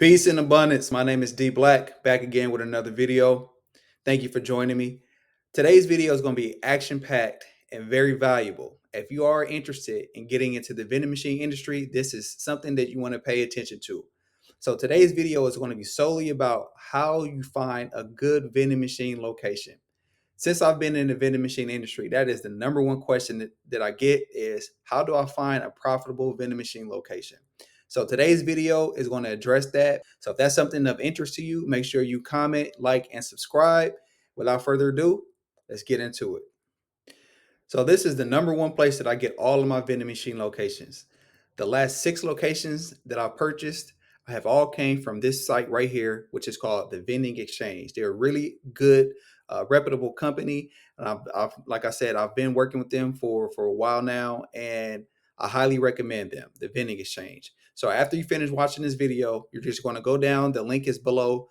Peace and abundance. My name is D Black, back again with another video. Thank you for joining me. Today's video is going to be action packed and very valuable. If you are interested in getting into the vending machine industry, this is something that you want to pay attention to. So, today's video is going to be solely about how you find a good vending machine location. Since I've been in the vending machine industry, that is the number one question that I get is how do I find a profitable vending machine location? So today's video is going to address that. So if that's something of interest to you, make sure you comment, like, and subscribe. Without further ado, let's get into it. So this is the number one place that I get all of my vending machine locations. The last 6 locations that I purchased, I have all came from this site right here, which is called the Vending Exchange. They're a really good, reputable company. And like I said, I've been working with them for a while now, and I highly recommend them, the Vending Exchange. So after you finish watching this video, you're just going to go down. The link is below.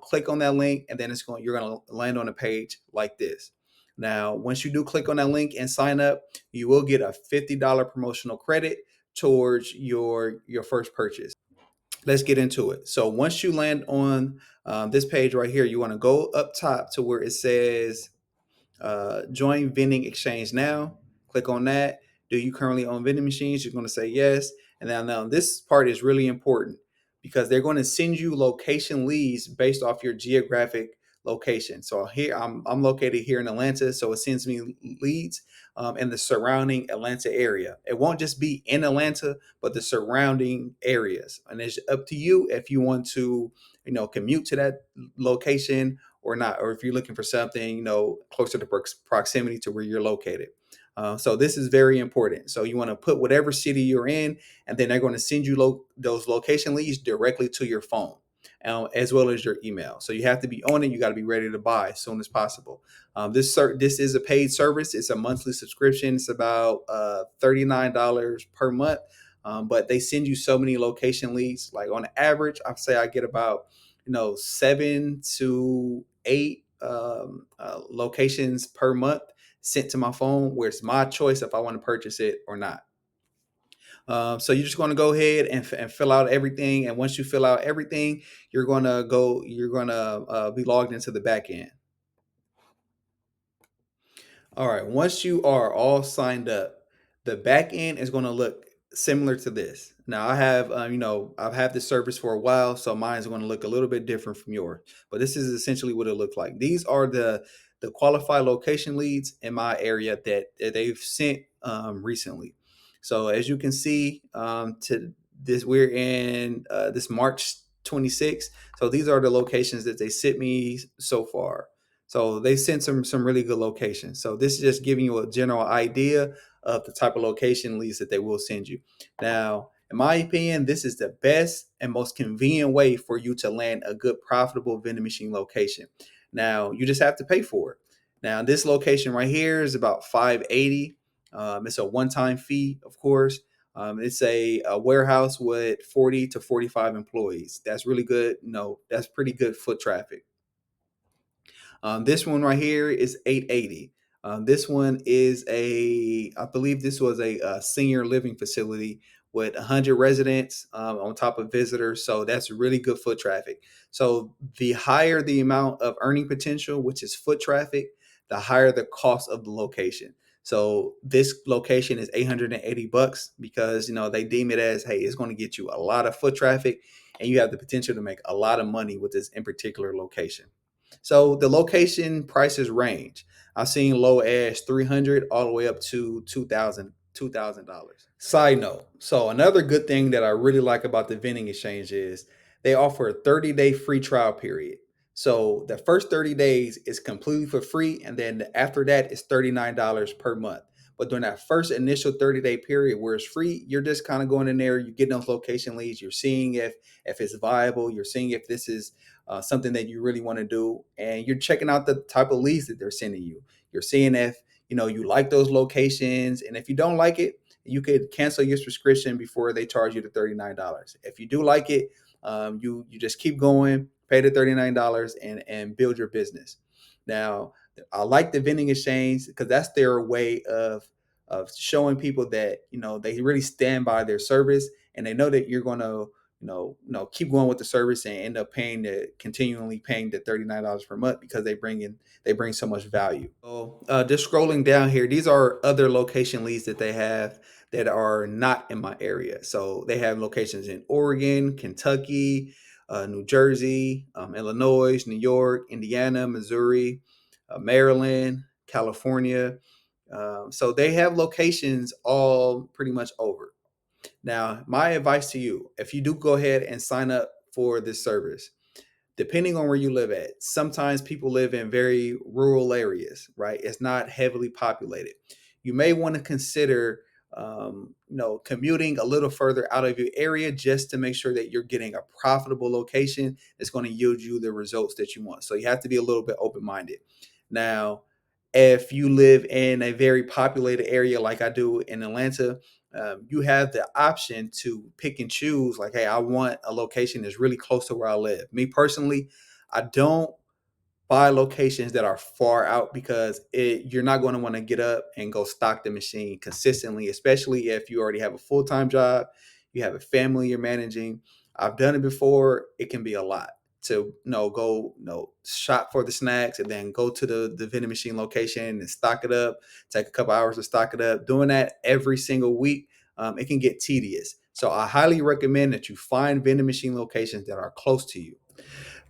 Click on that link, and then you're going to land on a page like this. Now, once you do click on that link and sign up, you will get a $50 promotional credit towards your first purchase. Let's get into it. So once you land on this page right here, you want to go up top to where it says join vending exchange now. Click on that. Do you currently own vending machines? You're going to say yes. And now this part is really important because they're going to send you location leads based off your geographic location. So here I'm located here in Atlanta, so it sends me leads in the surrounding Atlanta area. It won't just be in Atlanta, but the surrounding areas. And it's up to you if you want to, commute to that location or not, or if you're looking for something, closer to proximity to where you're located. So this is very important. So you want to put whatever city you're in, and then they're going to send you those location leads directly to your phone, as well as your email. So you have to be on it. You got to be ready to buy as soon as possible. This is a paid service. It's a monthly subscription. It's about $39 per month. But they send you so many location leads. Like on average, I'd say I get about 7 to 8 locations per month sent to my phone, where it's my choice if I want to purchase it or not. So you're just going to go ahead and fill out everything. And once you fill out everything, you're going to be logged into the back end. All right. Once you are all signed up, the back end is going to look similar to this. Now I have, I've had this service for a while, so mine is going to look a little bit different from yours. But this is essentially what it looks like. These are the qualified location leads in my area that they've sent recently. So as you can see, to this we're in this March 26th. So these are the locations that they sent me so far. So they sent some really good locations. So this is just giving you a general idea of the type of location leads that they will send you. Now, in my opinion, this is the best and most convenient way for you to land a good profitable vending machine location. Now, you just have to pay for it. Now, this location right here is about $580. It's a one-time fee, of course. It's a warehouse with 40 to 45 employees. That's really good. That's pretty good foot traffic. This one right here is 880. This one is I believe this was a senior living facility with 100 residents on top of visitors. So that's really good foot traffic. So the higher the amount of earning potential, which is foot traffic, the higher the cost of the location. So this location is $880 because they deem it as, hey, it's going to get you a lot of foot traffic, and you have the potential to make a lot of money with this in particular location. So the location prices range. I've seen low as 300 all the way up to $2,000. Side note. So another good thing that I really like about the vending exchange is they offer a 30-day free trial period. So the first 30 days is completely for free, and then after that is $39 per month. But during that first initial 30-day period where it's free, you're just kind of going in there, you're getting those location leads, you're seeing if it's viable, you're seeing if this is something that you really want to do, and you're checking out the type of leads that they're sending you. You're seeing if you like those locations, and if you don't like it, you could cancel your subscription before they charge you the $39. If you do like it, you just keep going, pay the $39, and build your business. Now, I like the vending exchange because that's their way of showing people that they really stand by their service, and they know that you're going to keep going with the service and end up continually paying the $39 per month because they bring so much value. So just scrolling down here, these are other location leads that they have that are not in my area. So they have locations in Oregon, Kentucky, New Jersey, Illinois, New York, Indiana, Missouri, Maryland, California. So they have locations all pretty much over. Now, my advice to you, if you do go ahead and sign up for this service, depending on where you live at, sometimes people live in very rural areas, right? It's not heavily populated. You may want to consider, commuting a little further out of your area just to make sure that you're getting a profitable location that's going to yield you the results that you want. So you have to be a little bit open minded. Now, if you live in a very populated area like I do in Atlanta, you have the option to pick and choose. Like, hey, I want a location that's really close to where I live. Me personally, I don't buy locations that are far out because you're not going to want to get up and go stock the machine consistently, especially if you already have a full-time job, you have a family you're managing. I've done it before. It can be a lot to go shop for the snacks and then go to the vending machine location and stock it up, take a couple hours to stock it up. Doing that every single week, it can get tedious. So I highly recommend that you find vending machine locations that are close to you.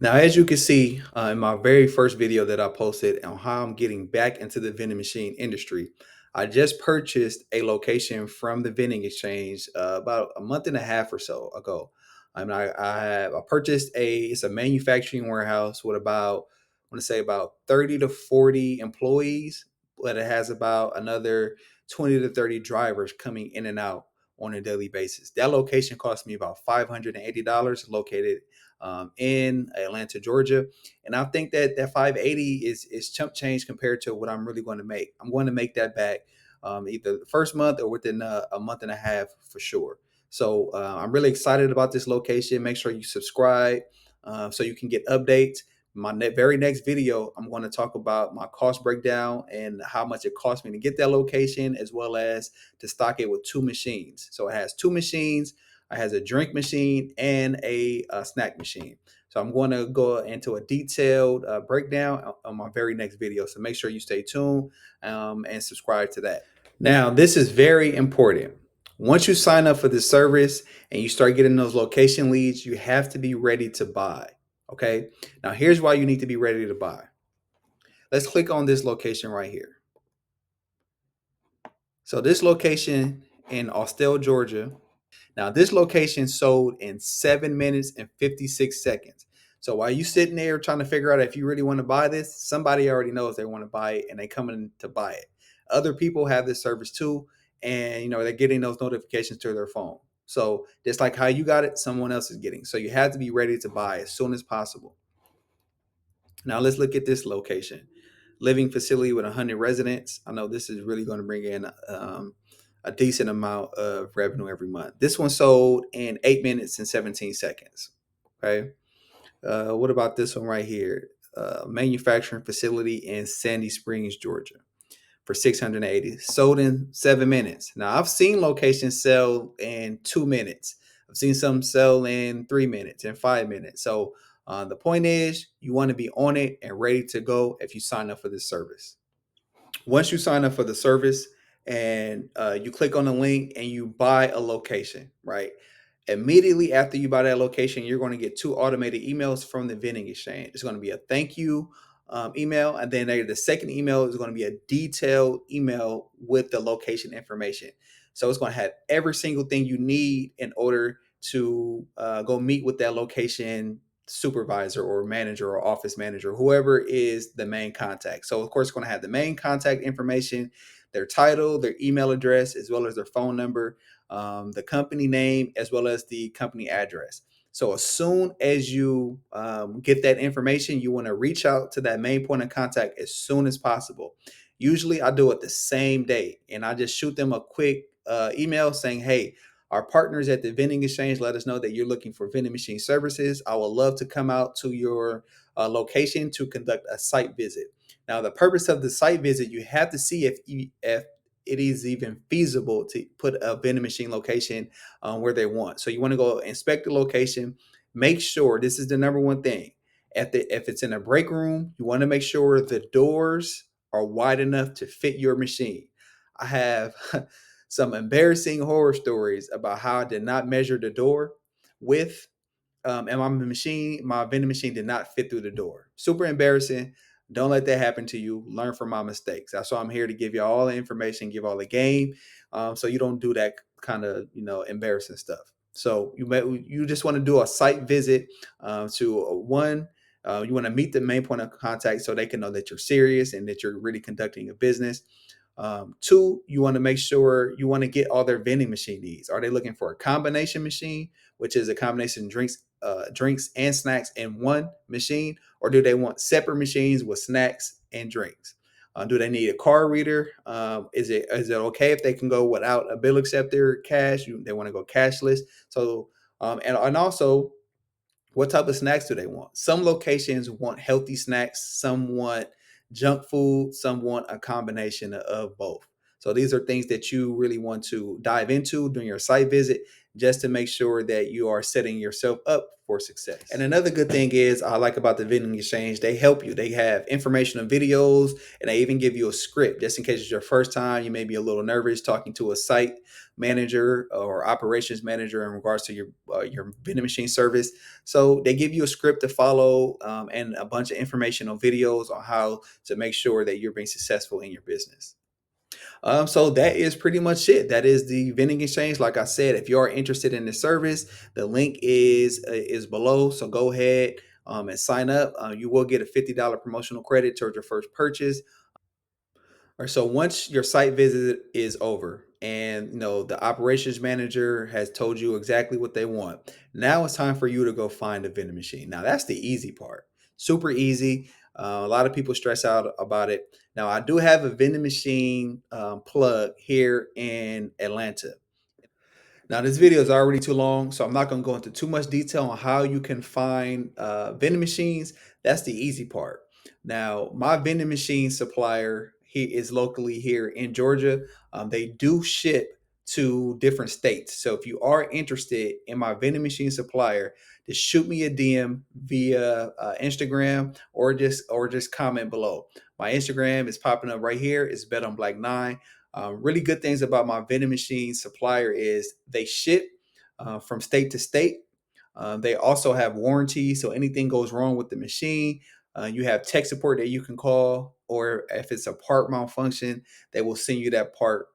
Now, as you can see in my very first video that I posted on how I'm getting back into the vending machine industry, I just purchased a location from the vending exchange about a month and a half or so ago. I purchased it's a manufacturing warehouse with about, I want to say about 30 to 40 employees, but it has about another 20 to 30 drivers coming in and out on a daily basis. That location cost me about $580, located in Atlanta, Georgia. And I think that that 580 is chump change compared to what I'm really going to make. I'm going to make that back either the first month or within a month and a half for sure. So I'm really excited about this location. Make sure you subscribe so you can get updates. Very next video, I'm going to talk about my cost breakdown and how much it cost me to get that location, as well as to stock it with two machines. So it has two machines. It has a drink machine and a snack machine. So I'm going to go into a detailed breakdown on my very next video. So make sure you stay tuned and subscribe to that. Now, this is very important. Once you sign up for the service and you start getting those location leads, you have to be ready to buy. Okay. Now, here's why you need to be ready to buy. Let's click on this location right here. So this location in Austell, Georgia. Now, this location sold in 7 minutes and 56 seconds. So while you sitting there trying to figure out if you really want to buy this, somebody already knows they want to buy it and they coming to buy it. Other people have this service too, and they're getting those notifications to their phone. So just like how you got it, someone else is getting. So you have to be ready to buy as soon as possible. Now let's look at this location. Living facility with 100 residents. I know this is really going to bring in a decent amount of revenue every month. This one sold in 8 minutes and 17 seconds. Okay. What about this one right here? Manufacturing facility in Sandy Springs, Georgia, for 680. Sold in 7 minutes. Now, I've seen locations sell in 2 minutes. I've seen some sell in 3 minutes and 5 minutes. So the point is, you want to be on it and ready to go if you sign up for this service. Once you sign up for the service and you click on the link and you buy a location, right? Immediately after you buy that location, you're going to get two automated emails from the vending exchange. It's going to be a thank you email, and then the second email is going to be a detailed email with the location information. So it's going to have every single thing you need in order to go meet with that location supervisor or manager or office manager, whoever is the main contact. So of course, it's going to have the main contact information, their title, their email address, as well as their phone number, the company name, as well as the company address. So as soon as you get that information, you want to reach out to that main point of contact as soon as possible. Usually I do it the same day, and I just shoot them a quick email saying, hey, our partners at the vending exchange let us know that you're looking for vending machine services. I would love to come out to your location to conduct a site visit. Now, the purpose of the site visit, you have to see if it is even feasible to put a vending machine location where they want. So you want to go inspect the location. Make sure this is the number one thing. If it's in a break room, you want to make sure the doors are wide enough to fit your machine. I have some embarrassing horror stories about how I did not measure the door width, and my vending machine did not fit through the door. Super embarrassing. Don't let that happen to you. Learn from my mistakes. That's why I'm here to give you all the information, give all the game, so you don't do that kind of embarrassing stuff. So you just want to do a site visit to one. You want to meet the main point of contact so they can know that you're serious and that you're really conducting a business. Two, you want to make sure you want to get all their vending machine needs. Are they looking for a combination machine, which is a combination of drinks and snacks in one machine, or do they want separate machines with snacks and drinks? Do they need a card reader? Is it okay if they can go without a bill acceptor, cash? They want to go cashless. So and also, what type of snacks do they want? Some locations want healthy snacks, some want junk food, some want a combination of both. So these are things that you really want to dive into during your site visit just to make sure that you are setting yourself up for success. And another good thing is I like about the vending exchange, they help you. They have informational videos and they even give you a script just in case it's your first time. You may be a little nervous talking to a site manager or operations manager in regards to your vending machine service. So they give you a script to follow and a bunch of informational videos on how to make sure that you're being successful in your business. So that is pretty much it. That is the vending exchange. Like I said, if you are interested in the service, the link is below. So go ahead and sign up. You will get a $50 promotional credit towards your first purchase. Or so once your site visit is over and the operations manager has told you exactly what they want, now it's time for you to go find a vending machine. Now that's the easy part. Super easy. A lot of people stress out about it. Now I do have a vending machine plug here in Atlanta. Now, this video is already too long, so I'm not going to go into too much detail on how you can find vending machines. That's the easy part. Now, my vending machine supplier, he is locally here in Georgia. They do ship to different states. So if you are interested in my vending machine supplier, just shoot me a DM via Instagram or just comment below. My Instagram is popping up right here. It's Bet on Black 9. Really good things about my vending machine supplier is they ship from state to state. They also have warranty, so anything goes wrong with the machine, you have tech support that you can call, or if it's a part malfunction, they will send you that part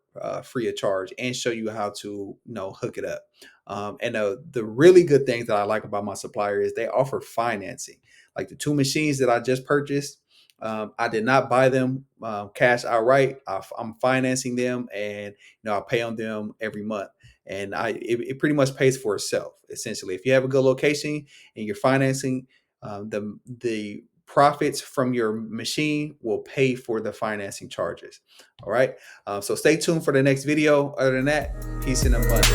free of charge and show you how to hook it up. And the really good things that I like about my supplier is they offer financing. Like the two machines that I just purchased, I did not buy them cash outright. I'm financing them, and I pay on them every month, and it pretty much pays for itself essentially. If you have a good location and you're financing, the profits from your machine will pay for the financing charges. All right. So stay tuned for the next video. Other than that, peace and abundance.